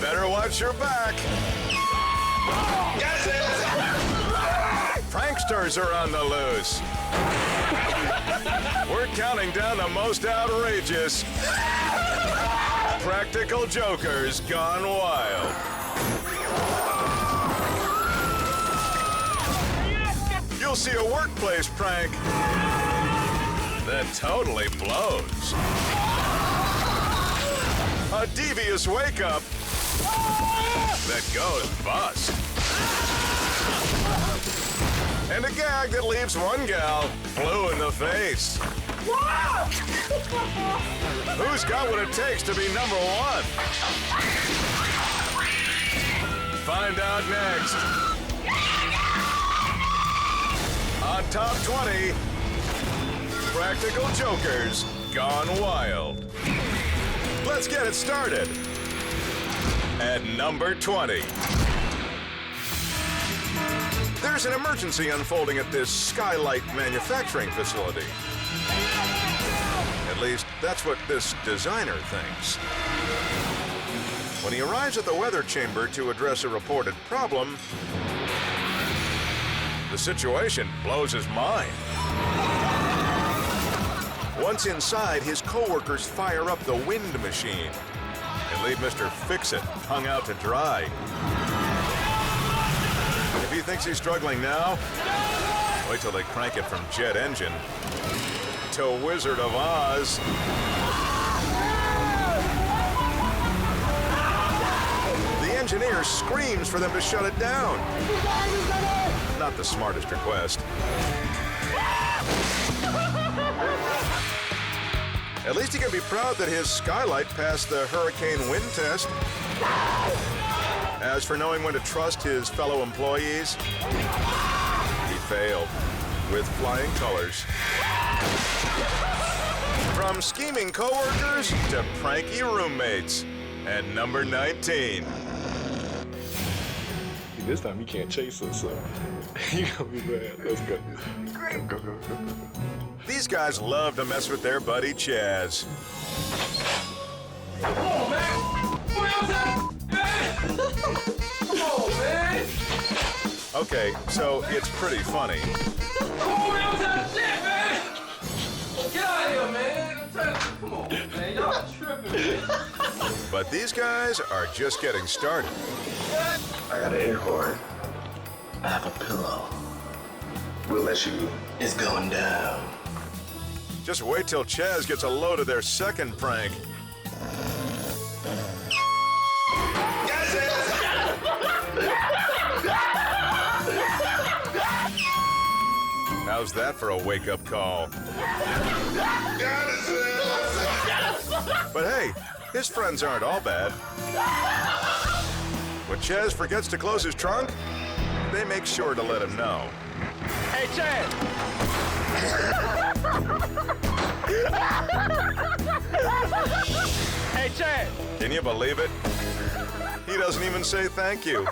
Better watch your back. Got it! Pranksters are on the loose. We're counting down the most outrageous practical jokers gone wild. You'll see a workplace prank that totally blows. A devious wake-up that goes bust. And a gag that leaves one gal blue in the face. Who's got what it takes to be number one? Find out next. On Top 20, Practical Jokers Gone Wild. Let's get it started. At number 20. There's an emergency unfolding at this Skylight manufacturing facility. At least, that's what this designer thinks. When he arrives at the weather chamber to address a reported problem, the situation blows his mind. Once inside, his co-workers fire up the wind machine and leave Mr. Fix-It hung out to dry. If he thinks he's struggling now, wait till they crank it from jet engine to Wizard of Oz. The engineer screams for them to shut it down. Not the smartest request. At least he can be proud that his Skylight passed the hurricane wind test. As for knowing when to trust his fellow employees, he failed with flying colors. From scheming coworkers to pranky roommates. At number 19. This time he can't chase us, so you gonna be bad. Let's go. Go. These guys love to mess with their buddy Chaz. Come on, man! Come on, man! Okay, so it's pretty funny. Come on, man! Shit, man! Get out of here, man! Come on, man. Y'all tripping, man. But these guys are just getting started. I got an air horn. I have a pillow. We'll let you. It's going down. Just wait till Chaz gets a load of their second prank. How's that for a wake-up call? But hey, his friends aren't all bad. When Chaz forgets to close his trunk, they make sure to let him know. Hey, Chaz! Hey, Chaz! Can you believe it? He doesn't even say thank you.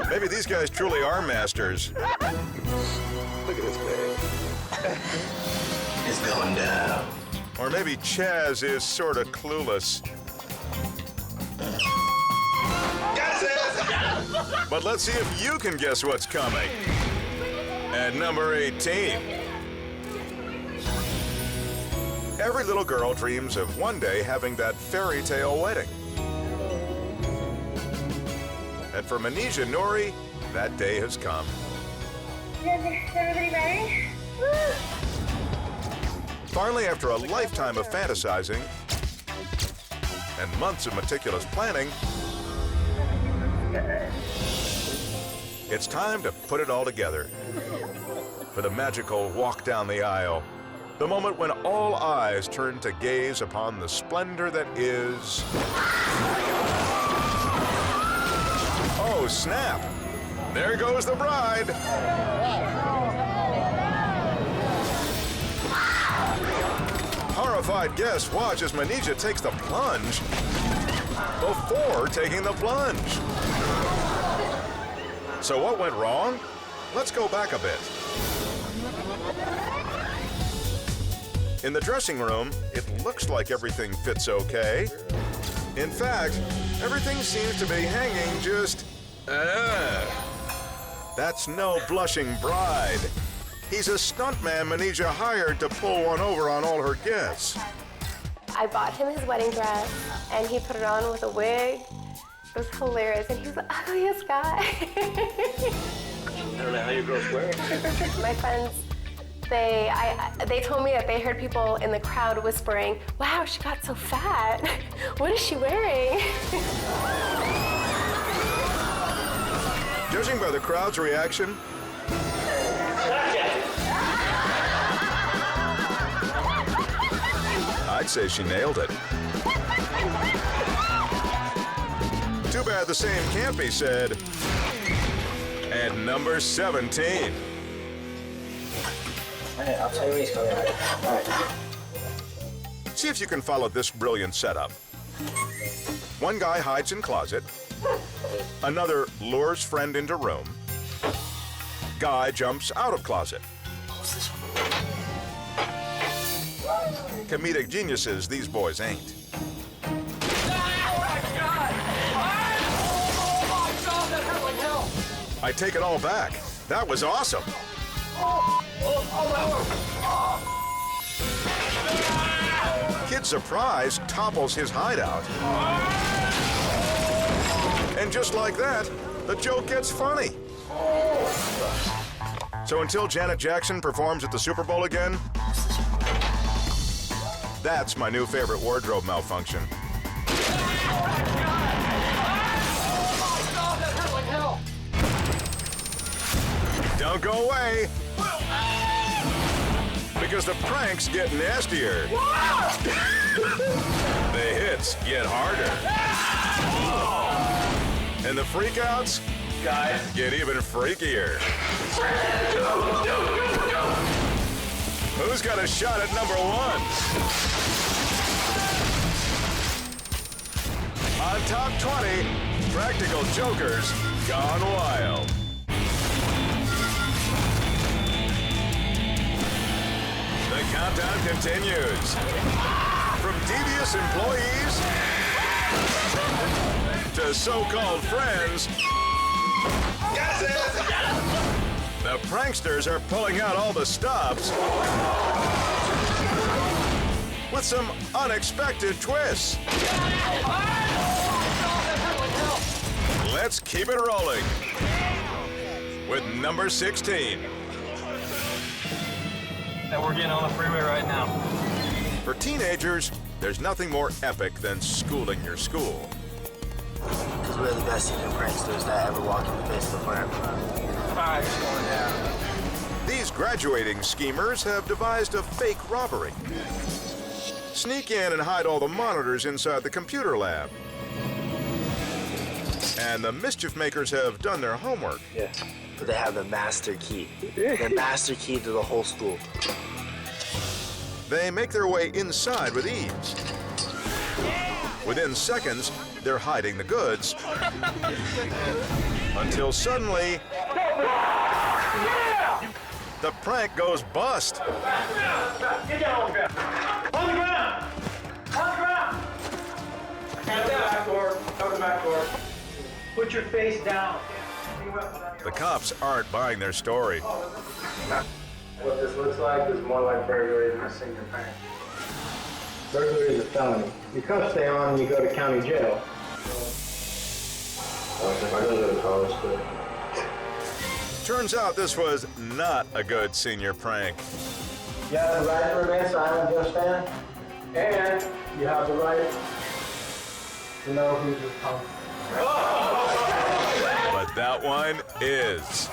Maybe these guys truly are masters. Look at this bag. It's going down. Or maybe Chaz is sort of clueless. But let's see if you can guess what's coming. At number 18. Every little girl dreams of one day having that fairy tale wedding. And for Manisha Nori, that day has come. Is everybody ready? Finally, after a lifetime of fantasizing and months of meticulous planning, it's time to put it all together for the magical walk down the aisle, the moment when all eyes turn to gaze upon the splendor that is... Oh, snap! There goes the bride! Horrified guests watch as Manisha takes the plunge before taking the plunge. So what went wrong? Let's go back a bit. In the dressing room, it looks like everything fits okay. In fact, everything seems to be hanging just... That's no blushing bride. He's a stuntman Manesia hired to pull one over on all her guests. I bought him his wedding dress, and he put it on with a wig. It was hilarious, and he was the ugliest guy. I don't know how your girls wear it. My friends, they told me that they heard people in the crowd whispering, "Wow, she got so fat. What is she wearing?" Judging by the crowd's reaction, I'd say she nailed it. Too bad the same can't be said at number 17. Alright, I'll tell you when he's coming. Alright. See if you can follow this brilliant setup. One guy hides in closet. Another lures friend into room. Guy jumps out of closet. Comedic geniuses, these boys ain't. I take it all back. That was awesome. Kid Surprise topples his hideout. And just like that, the joke gets funny. So until Janet Jackson performs at the Super Bowl again, that's my new favorite wardrobe malfunction. Don't go away, because the pranks get nastier. The hits get harder. And the freakouts, guys, get even freakier. Who's got a shot at number 1? On top 20, Practical Jokers Gone Wild. The countdown continues. From devious employees to so-called friends, the pranksters are pulling out all the stops with some unexpected twists. Let's keep it rolling with number 16. And we're getting on the freeway right now. For teenagers, there's nothing more epic than schooling your school. Because we're the best senior pranksters that ever walked in the face of the planet. Alright, it's going down. These graduating schemers have devised a fake robbery. Sneak in and hide all the monitors inside the computer lab. And the mischief makers have done their homework. Yeah. But they have the master key. The master key to the whole school. They make their way inside with ease. Within seconds, they're hiding the goods. Until suddenly, the prank goes bust. Get down on the ground. On the ground! On the ground! Cover the back door. Cover the back door. Put your face down. The cops aren't buying their story. What this looks like is more like burglary than a senior prank. Burglary is a felony. Your cuffs stay on and you go to county jail. If I go to college, but... Turns out this was not a good senior prank. You have the right to remain silent, do you understand? And you have the right to know who's responsible. But that one is.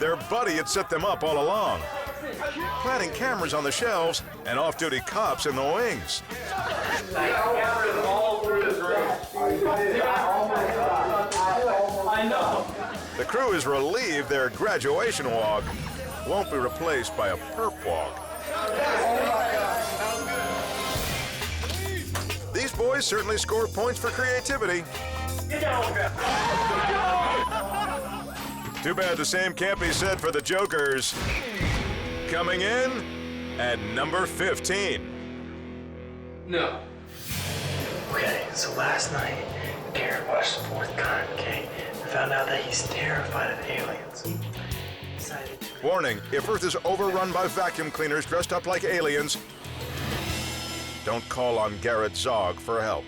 Their buddy had set them up all along, planting cameras on the shelves and off-duty cops in the wings. Cameras all through this room. I know. The crew is relieved their graduation walk won't be replaced by a perp walk. These boys certainly score points for creativity. Too bad the same can't be said for the Jokers. Coming in at number 15. No. Okay, so last night, Garrett watched the fourth kind, okay? And found out that he's terrified of aliens. He decided to... Warning, if Earth is overrun by vacuum cleaners dressed up like aliens, don't call on Garrett Zog for help.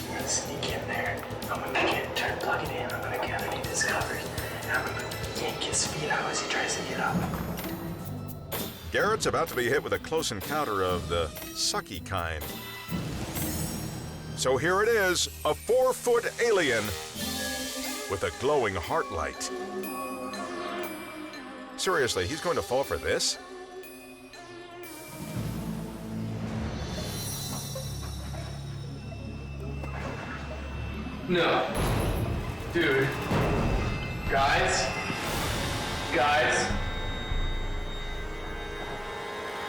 I'm gonna sneak in there. I'm gonna plug it in. I'm gonna get underneath his covers. And I'm gonna yank his feet out as he tries to get up. Garrett's about to be hit with a close encounter of the sucky kind. So here it is, a 4-foot alien with a glowing heart light. Seriously, he's going to fall for this? No. Dude. Guys.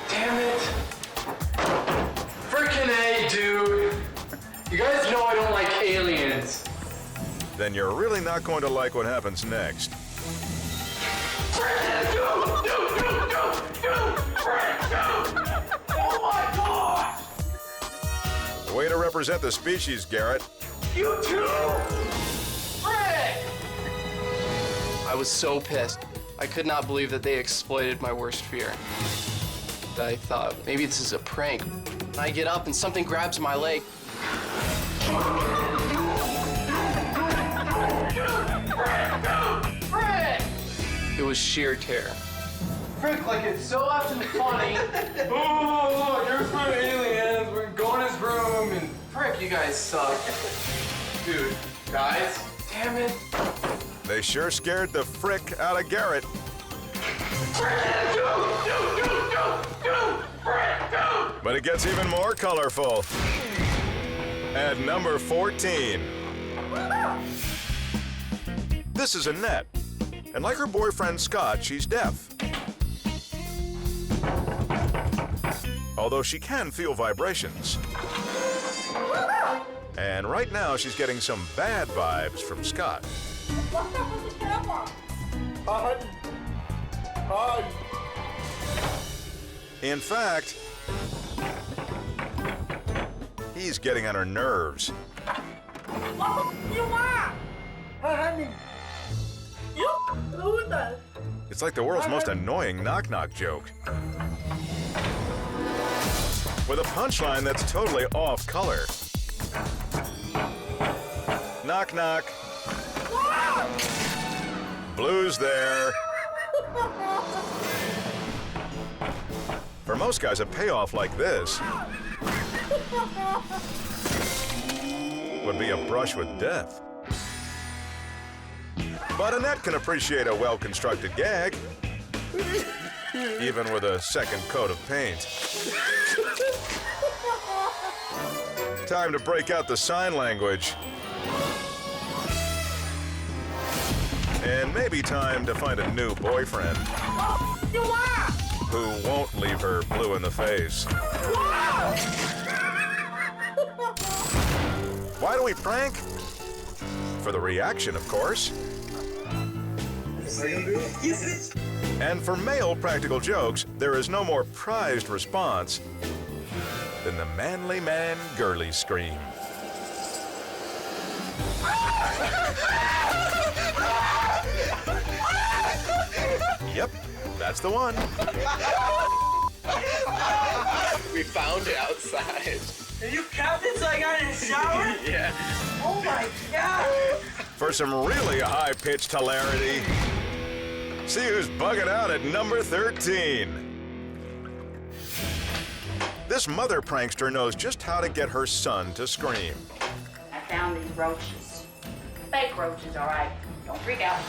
Damn it. Frickin' A, dude. You guys know I don't like aliens. Then you're really not going to like what happens next. Oh my gosh! Way to represent the species, Garrett. You too! Frick! I was so pissed. I could not believe that they exploited my worst fear. I thought, maybe this is a prank. I get up and something grabs my leg. Frick! It was sheer terror. Frick, like it's so often funny. Oh, here's my aliens. We're going in his room and frick, you guys suck. Dude, guys, damn it. They sure scared the frick out of Garrett. But it gets even more colorful. At number 14. This is Annette. And like her boyfriend Scott, she's deaf. Although she can feel vibrations. And right now she's getting some bad vibes from Scott. In fact, he's getting on her nerves. It's like the world's most annoying knock-knock joke. With a punchline that's totally off color. Knock, knock. Blue's there. For most guys, a payoff like this would be a brush with death. But Annette can appreciate a well-constructed gag, even with a second coat of paint. Time to break out the sign language. And maybe time to find a new boyfriend who won't leave her blue in the face. Why do we prank? For the reaction, of course. And for male practical jokes, there is no more prized response than the manly man girly scream. Yep, that's the one. We found it outside. And you kept it so I got in the shower? Yeah. Oh my god! For some really high-pitched hilarity, see who's bugging out at number 13. This mother prankster knows just how to get her son to scream. I found these roaches. Fake roaches, all right. Don't freak out.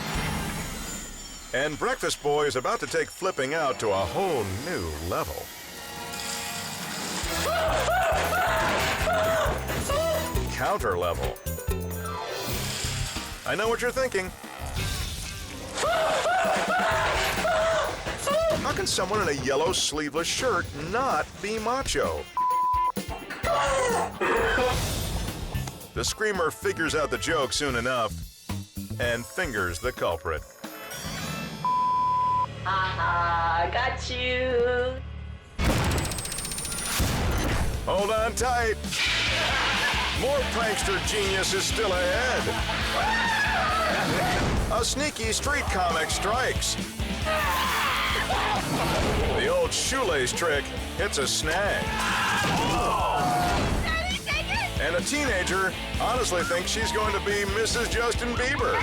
And Breakfast Boy is about to take flipping out to a whole new level. Counter level. I know what you're thinking. How can someone in a yellow sleeveless shirt not be macho? The screamer figures out the joke soon enough and fingers the culprit. Haha, got you. Hold on tight. More prankster genius is still ahead. A sneaky street comic strikes. The old shoelace trick hits a snag. And a teenager honestly thinks she's going to be Mrs. Justin Bieber.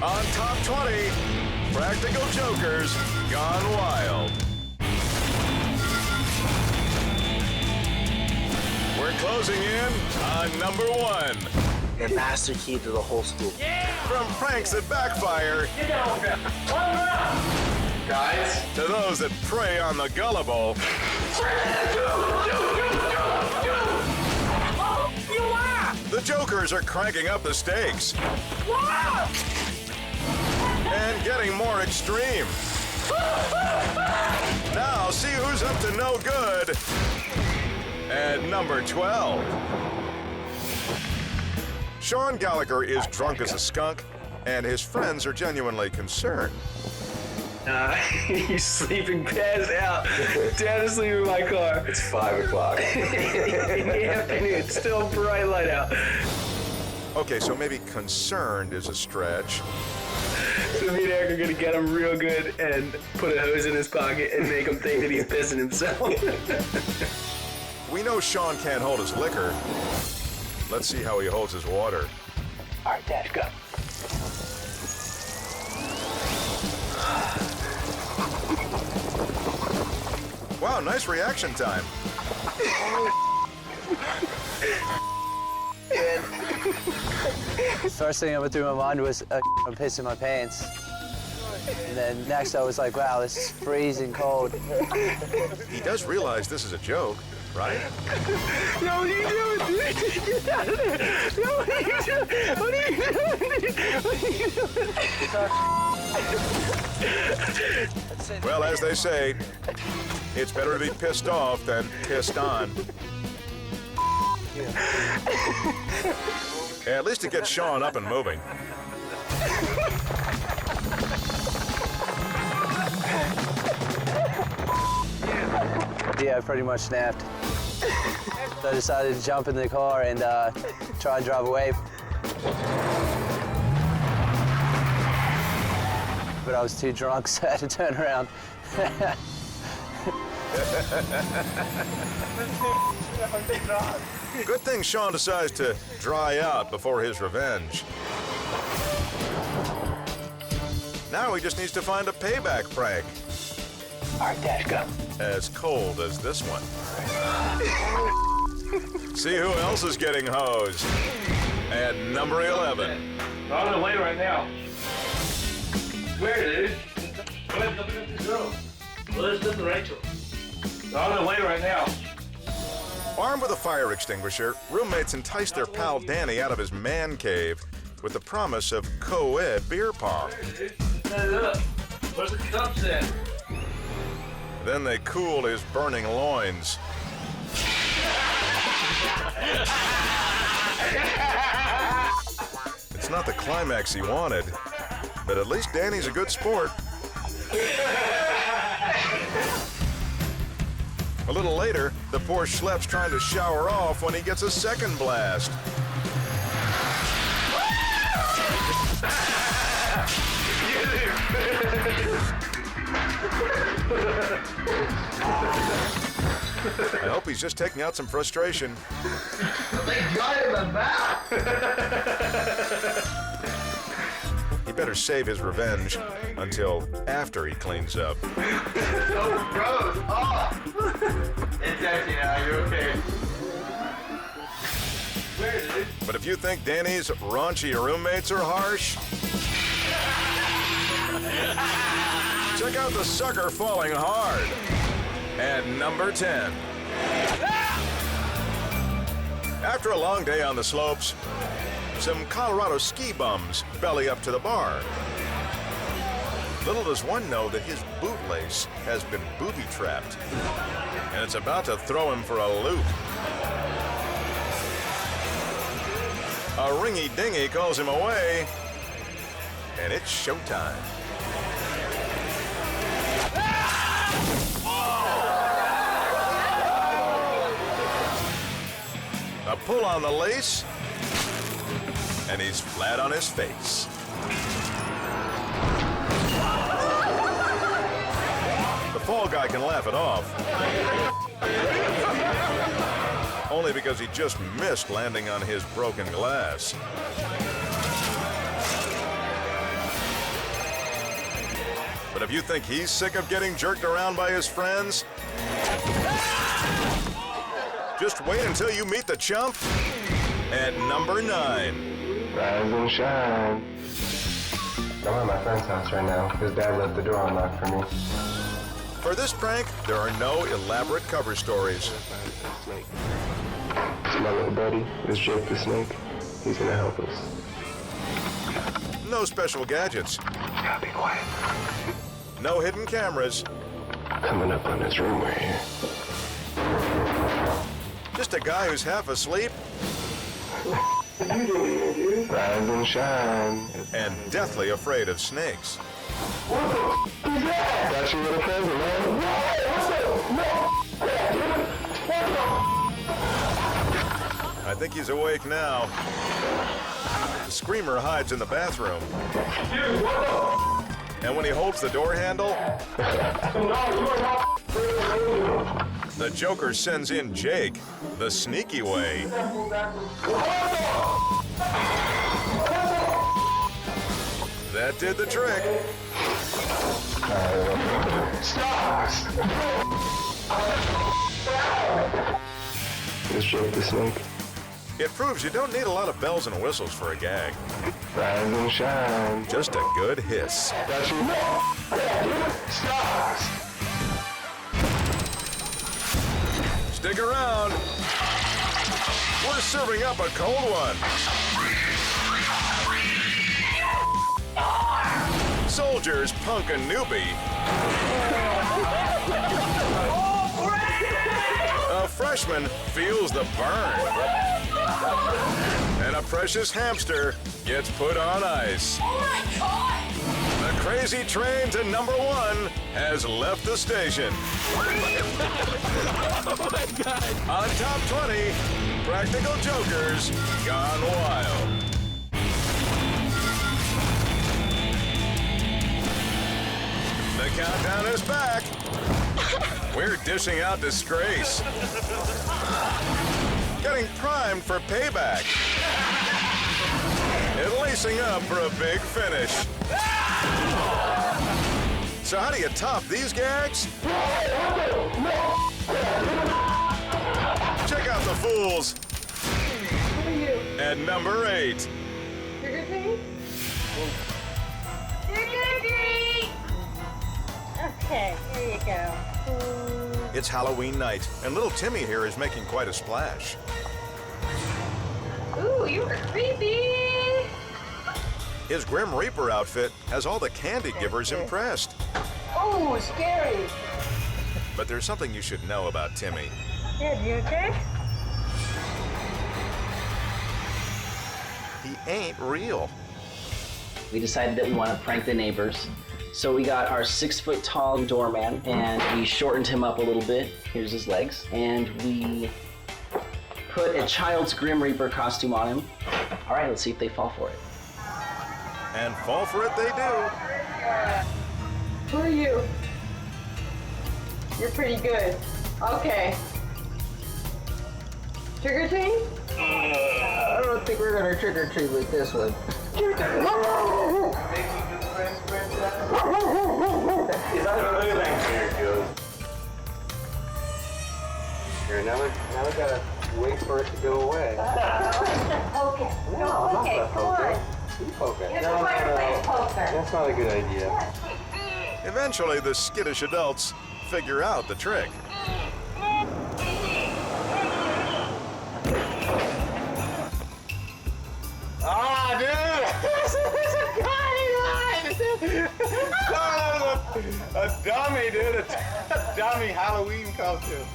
On Top 20, Practical Jokers Gone Wild. We're closing in on number 1. The master key to the whole school. From pranks that backfire Get down on the ground. On the ground. Guys, to those that prey on the gullible, the jokers are cranking up the stakes and getting more extreme. Now, see who's up to no good at number 12. Sean Gallagher is drunk as a skunk, and his friends are genuinely concerned. He's sleeping passed out. Dad is sleeping in my car. It's 5 o'clock. In the afternoon, it's still bright light out. Okay, so maybe concerned is a stretch. So me and Eric are gonna get him real good and put a hose in his pocket and make him think that he's pissing himself. We know Sean can't hold his liquor. Let's see how he holds his water. All right, Dad, go. Wow, nice reaction time. First thing that went through my mind was I'm pissing my pants. And then next I was like, wow, this is freezing cold. He does realize this is a joke, right? No, what are you doing? Get out of there. No, what are you doing? What are you doing? Well, as they say, it's better to be pissed off than pissed on. At least it gets Sean up and moving. Yeah, I pretty much snapped. So I decided to jump in the car and try and drive away. But I was too drunk, so I had to turn around. Good thing Sean decides to dry out before his revenge. Now he just needs to find a payback prank. All right, Dad, go. As cold as this one. See who else is getting hosed at number 11. On the way right now. Where, dude? Go ahead and look at this girl. Well, there's nothing right to her. On the way right now. Armed with a fire extinguisher, roommates entice their pal Danny out of his man cave with the promise of co-ed beer pong. Set it up. Where's the cups at? Then they cool his burning loins. It's not the climax he wanted, but at least Danny's a good sport. A little later, the poor schlepp's trying to shower off when he gets a second blast. I hope he's just taking out some frustration. They got him about. He better save his revenge until after he cleans up. So gross. Oh. It's empty now. You're okay. Where, dude? But if you think Danny's raunchy roommates are harsh, check out the sucker falling hard at number 10. After a long day on the slopes, some Colorado ski bums belly up to the bar. Little does one know that his bootlace has been booby-trapped, and it's about to throw him for a loop. A ringy-dingy calls him away, and it's showtime. pull on the lace, and he's flat on his face. The fall guy can laugh it off, only because he just missed landing on his broken glass. But if you think he's sick of getting jerked around by his friends, just wait until you meet the chump at number 9. Rise and shine. I'm at my friend's house right now. His dad left the door unlocked for me. For this prank, there are no elaborate cover stories. It's my little buddy. It's Jake the Snake. He's gonna help us. No special gadgets. Gotta be quiet. No hidden cameras. Coming up on this room right here. Just a guy who's half asleep You doing here, dude? Rise and shine. and deathly afraid of snakes. What the is that? Got your little present, man. I think he's awake now. The screamer hides in the bathroom. Dude, what And when he holds the door handle, the Joker sends in Jake the sneaky way. That did the trick. Stars! Is Jake the Snake? It proves you don't need a lot of bells and whistles for a gag. Rise and shine. Just a good hiss. Got you. Stars! Stick around. We're serving up a cold one. Soldiers punk a newbie. A freshman feels the burn. And a precious hamster gets put on ice. The crazy train to number 1 has left the station. On top 20, Practical Jokers Gone Wild. The countdown is back. We're dishing out disgrace. Getting primed for payback. And lacing up for a big finish. So how do you top these gags? Check out the fools. Who are you? At number 8. Trick or treat? Trick or treat! Okay, here you go. It's Halloween night, and little Timmy here is making quite a splash. Ooh, you were creepy. His Grim Reaper outfit has all the candy givers impressed. Oh, scary. But there's something you should know about Timmy. Did you check? He ain't real. We decided that we want to prank the neighbors. So we got our 6-foot-tall doorman and we shortened him up a little bit. Here's his legs. And we put a child's Grim Reaper costume on him. All right, let's see if they fall for it. And fall for it they do. Who are you? You're pretty good. Okay. Trick or treat? I don't think we're gonna trick or treat with this one. Here, now we gotta wait for it to go away. Okay. No, Okay, come on. You poke it. You're just trying to play poker. That's not a good idea. Eventually, the skittish adults figure out the trick. Ah, dude! A dummy, dude. A dummy Halloween costume.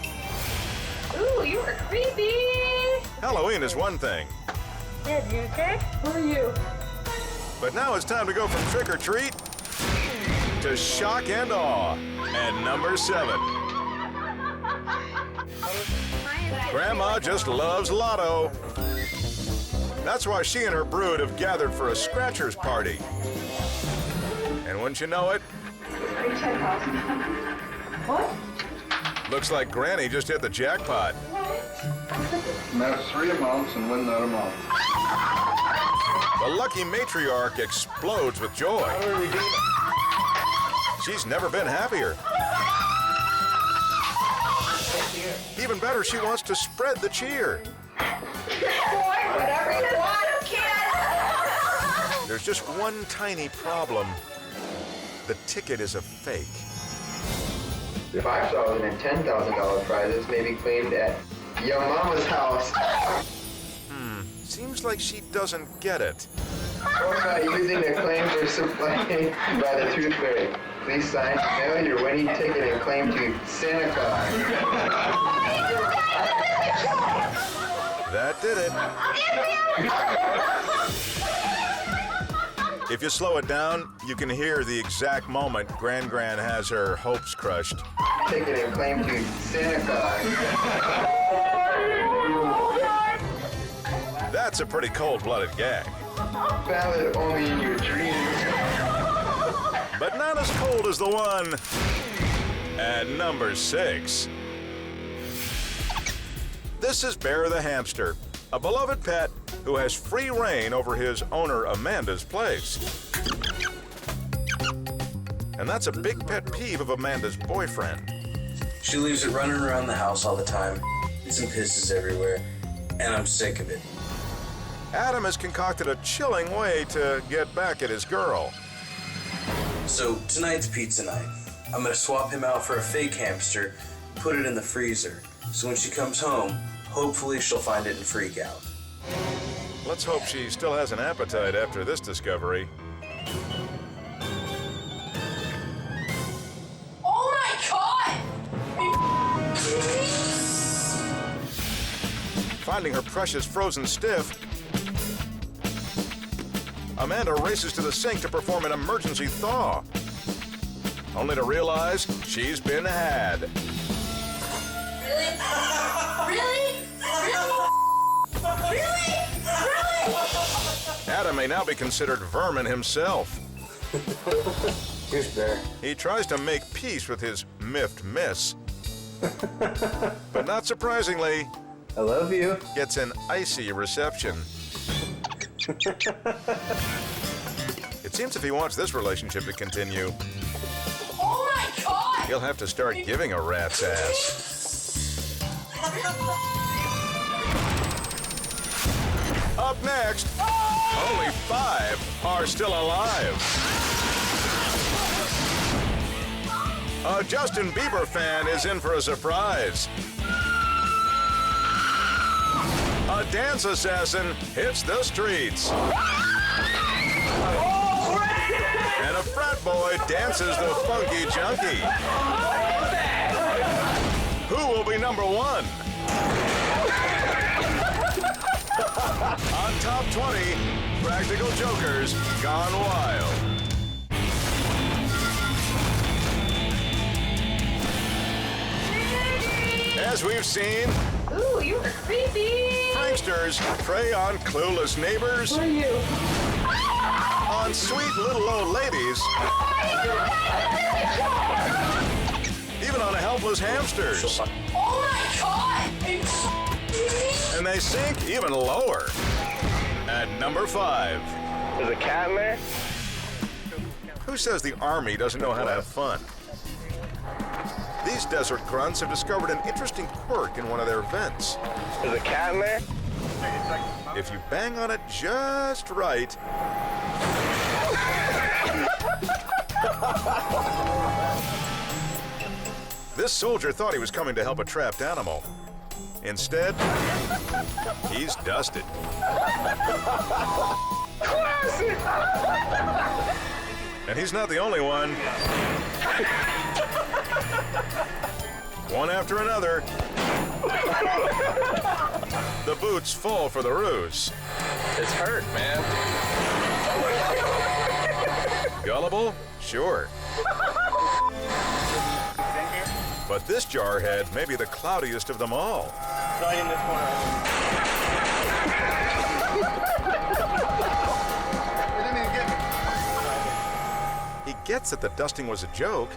Ooh, you were creepy. Halloween is one thing, Did you check? Who are you? but now it's time to go from trick or treat to shock and awe at number 7. Hi, Grandma just loves Lotto. That's why she and her brood have gathered for a scratchers party. And wouldn't you know it, What? looks like Granny just hit the jackpot. Match 3 amounts and win that amount. The lucky matriarch explodes with joy. She's never been happier. Even better, she wants to spread the cheer. Whatever you want, kid. There's just one tiny problem. The ticket is a fake. $5,000 and $10,000 prizes may be claimed at Your Mama's house. Seems like she doesn't get it. Or by using the claims are supplied by the Tooth Fairy. Please sign, mail your winning ticket and claim to Santa Claus. That did it. If you slow it down, you can hear the exact moment Gran has her hopes crushed. Ticket and claim to Santa Claus. That's a pretty cold-blooded gag. Valid only in your dreams. But not as cold as the one at number 6. This is Bear the hamster, a beloved pet who has free reign over his owner Amanda's place. And that's a big pet peeve of Amanda's boyfriend. She leaves it running around the house all the time. It's and pisses everywhere, and I'm sick of it. Adam has concocted a chilling way to get back at his girl. So tonight's pizza night. I'm gonna swap him out for a fake hamster, put it in the freezer. So when she comes home, hopefully she'll find it and freak out. Let's hope she still has an appetite after this discovery. Oh my God! Finding her precious frozen stiff, Amanda races to the sink to perform an emergency thaw, only to realize she's been had. Really? Really? Really? Adam may now be considered vermin himself. Here's Bear. He tries to make peace with his miffed miss, but not surprisingly, I love you. gets an icy reception. It seems if he wants this relationship to continue, Oh my God! he'll have to start giving a rat's ass. Up next, only 5 are still alive. A Justin Bieber fan is in for a surprise. A dance assassin hits the streets. And a frat boy dances the funky junkie. Who will be number 1? On Top 20, Practical Jokers Gone Wild. As we've seen, Ooh, you were creepy! pranksters prey on clueless neighbors, Who are you? on sweet little old ladies, even on helpless hamsters. Oh my God! And they sink even lower. At number 5. There's a cat in there? Who says the Army doesn't know how to have fun? These desert grunts have discovered an interesting quirk in one of their vents. There's a cat in there? If you bang on it just right, this soldier thought he was coming to help a trapped animal. Instead, he's dusted. And he's not the only one. One after another, the boots fall for the ruse. It's hurt, man. Gullible? Sure. But this jarhead may be the cloudiest of them all. right in this corner. He didn't even get me. He gets that the dusting was a joke.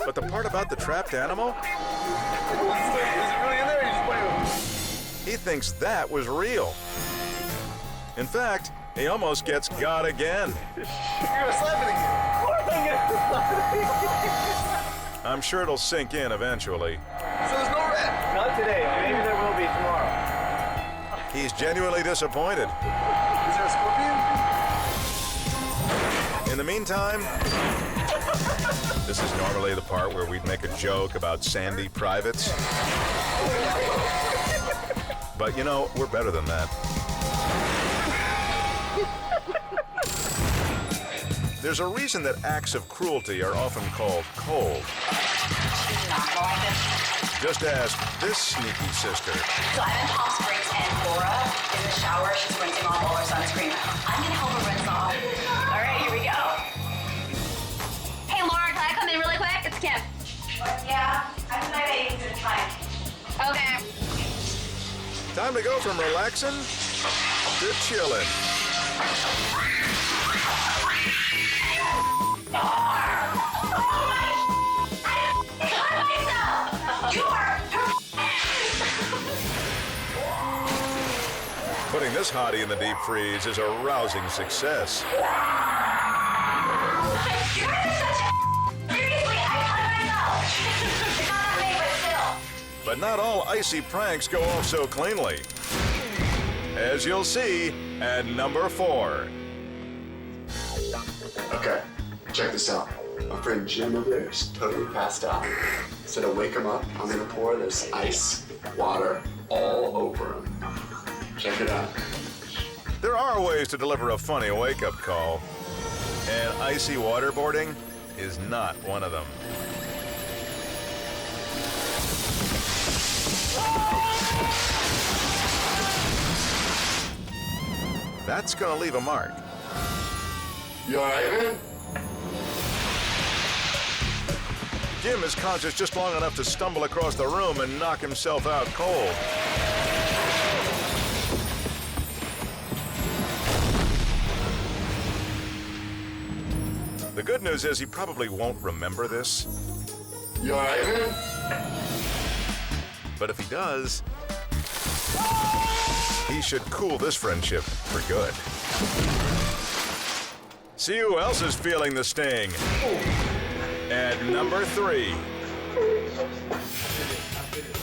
But the part about the trapped animal? Is it really in there? You just playing with He thinks that was real. In fact, he almost gets got again. You're gonna slap it again. Of course I'm gonna slap it. I'm sure it'll sink in eventually. So there's no rat. Not today. Maybe there will be tomorrow. He's genuinely disappointed. Is there a scorpion? In the meantime, this is normally the part where we'd make a joke about sandy privates. But you know, we're better than that. There's a reason that acts of cruelty are often called cold. Just ask this sneaky sister. So I'm in Palm Springs and Laura is in the shower. She's rinsing off all her sunscreen. I'm gonna help her rinse off. All right, here we go. Hey Laura, can I come in really quick? It's Kim. Yeah, I'm my baby's gonna try. Okay. Time to go from relaxing to chilling. Putting this hottie in the deep freeze is a rousing success. But not all icy pranks go off so cleanly. As you'll see at number 4. Okay, check this out. My friend Jim over there is totally passed out. So to wake him up, I'm gonna pour this ice water all over him. Check it out. There are ways to deliver a funny wake-up call, and icy waterboarding is not one of them. That's gonna leave a mark. You all right, man? Jim is conscious just long enough to stumble across the room and knock himself out cold. The good news is he probably won't remember this. You all right, man? But if he does, he should cool this friendship for good. See who else is feeling the sting. At number 3.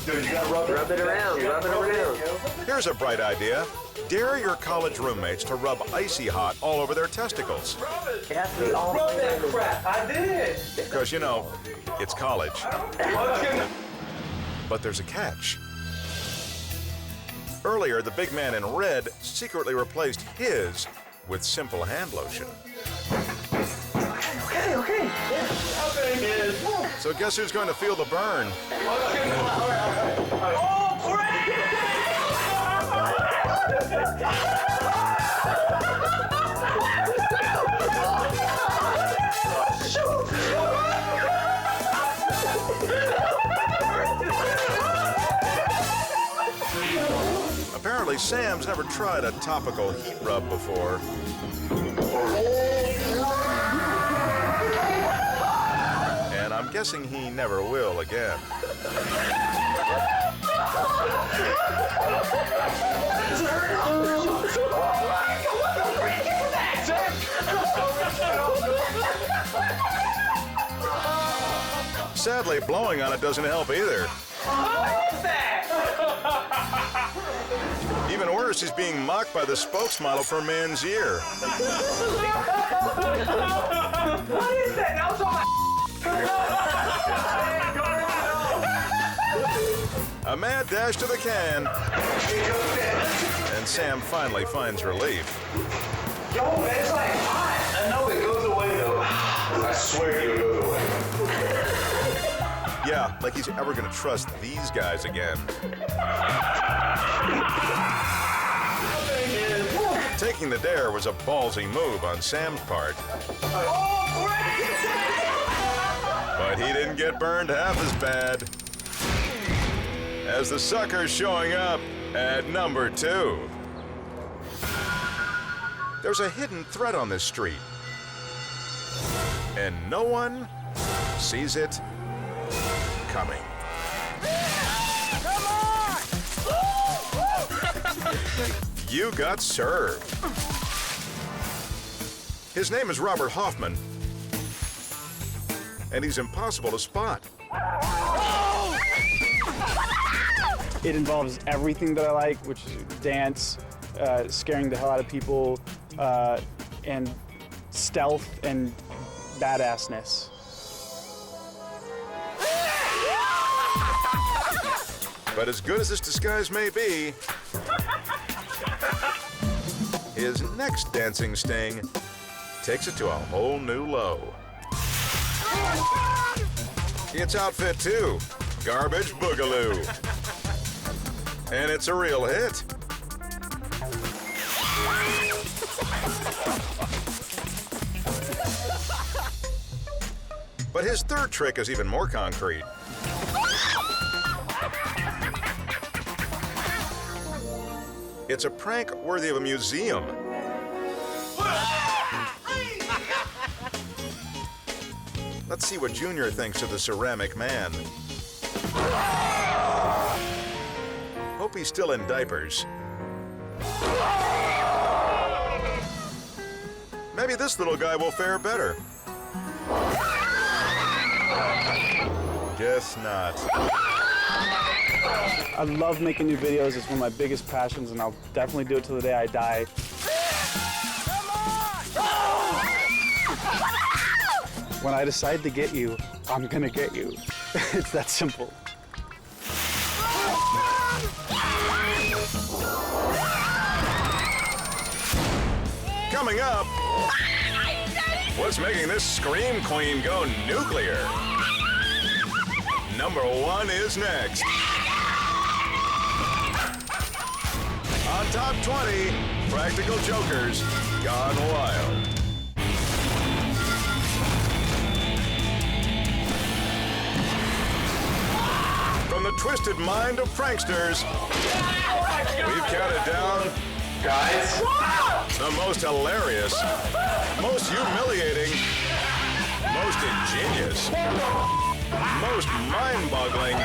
Dude, you gotta rub it around. Rub it around. Here's a bright idea. Dare your college roommates to rub icy hot all over their testicles. It has to be all rub that crap. I did. Because, you know, it's college. But there's a catch. Earlier, the big man in red secretly replaced his with simple hand lotion. Okay. So guess who's going to feel the burn? Oh, great! Apparently, Sam's never tried a topical heat rub before. And I'm guessing he never will again. Sadly, blowing on it doesn't help either. What is that? Even worse, he's being mocked by the spokesmodel for Man's Ear. What is that? Now it's on my A mad dash to the can. And Sam finally finds relief. Yo, man, it's like hot. I know it goes away though. I swear to you it goes away. Yeah, like he's ever gonna trust these guys again. Taking the dare was a ballsy move on Sam's part. But he didn't get burned half as bad. as the sucker's showing up at number 2. There's a hidden threat on this street, and no one sees it coming. You got served. His name is Robert Hoffman, and he's impossible to spot. It involves everything that I like, which is dance, scaring the hell out of people, and stealth and badassness. But as good as this disguise may be, his next dancing sting takes it to a whole new low. It's outfit 2, Garbage Boogaloo. And it's a real hit. But his third trick is even more concrete. It's a prank worthy of a museum. Let's see what Junior thinks of the ceramic man. Hope he's still in diapers. Maybe this little guy will fare better. Guess not. I love making new videos. It's one of my biggest passions, and I'll definitely do it till the day I die. When I decide to get you, I'm gonna get you. It's that simple. Coming up, what's making this Scream Queen go nuclear? Number 1 is next. On Top 20, Practical Jokers Gone Wild. From the twisted mind of pranksters, we've counted down, guys, the most hilarious, most humiliating, most ingenious, most mind-boggling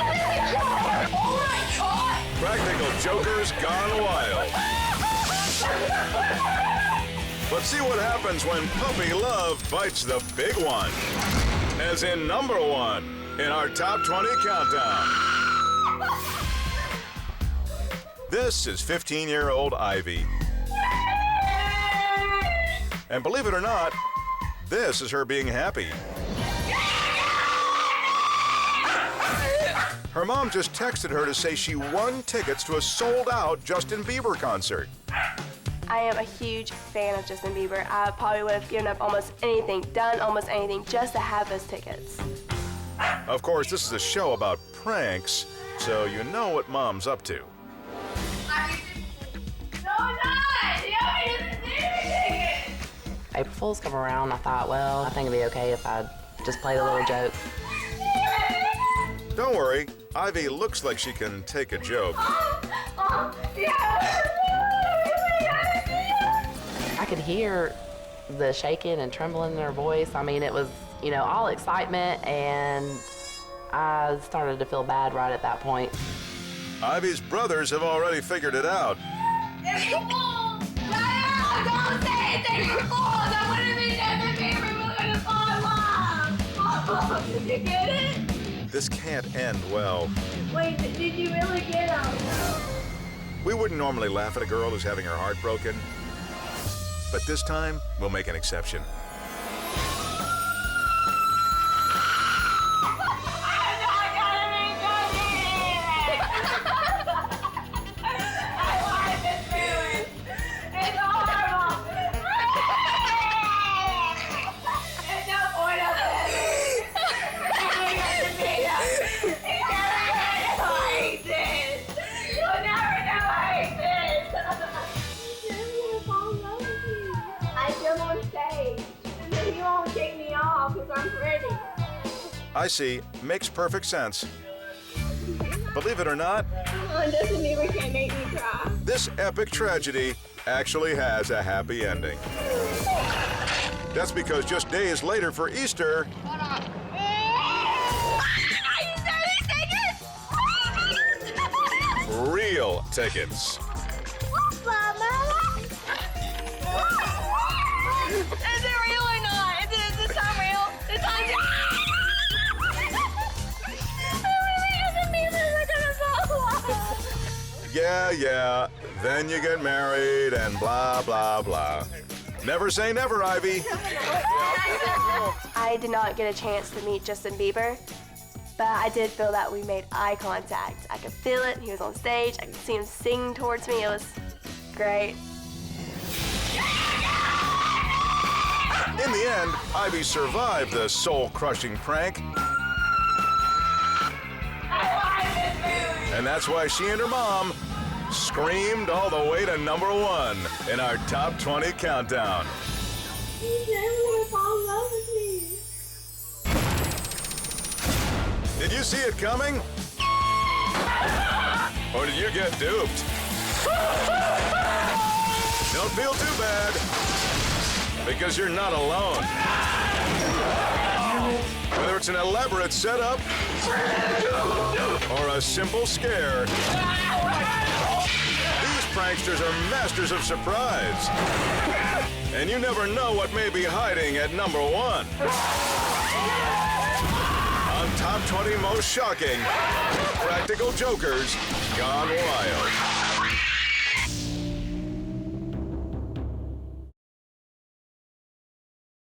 Practical Jokers Gone Wild. Let's see what happens when puppy love bites the big one. As in number 1 in our Top 20 countdown. This is 15-year-old Ivy. And believe it or not, this is her being happy. Her mom just texted her to say she won tickets to a sold-out Justin Bieber concert. I am a huge fan of Justin Bieber. I probably would have given up almost anything, done almost anything, just to have those tickets. Of course, this is a show about pranks, so you know what Mom's up to. April Fool's come around, I thought, well, I think it'd be okay if I just played a little joke. Don't worry, Ivy looks like she can take a joke. I could hear the shaking and trembling in her voice. I mean, it was, you know, all excitement, and I started to feel bad right at that point. Ivy's brothers have already figured it out. Did you get it? This can't end well. Wait, did you really get him? We wouldn't normally laugh at a girl who's having her heart broken, but this time we'll make an exception. I see. Makes perfect sense. believe it or not, Come on, Justin Bieber can't make me cry. this epic tragedy actually has a happy ending. That's because just days later for Easter, real tickets. Is it real or not? Is this time real? This time Yeah, then you get married and blah, blah, blah. Never say never, Ivy. I did not get a chance to meet Justin Bieber, but I did feel that we made eye contact. I could feel it. He was on stage. I could see him sing towards me. It was great. In the end, Ivy survived the soul-crushing prank. And that's why she and her mom screamed all the way to #1 in our top 20 countdown. He's never gonna fall in love with me. Did you see it coming? Or did you get duped? Don't feel too bad, because you're not alone. Whether it's an elaborate setup or a simple scare, these pranksters are masters of surprise. And you never know what may be hiding at #1. On Top 20 Most Shocking, Practical Jokers Gone Wild.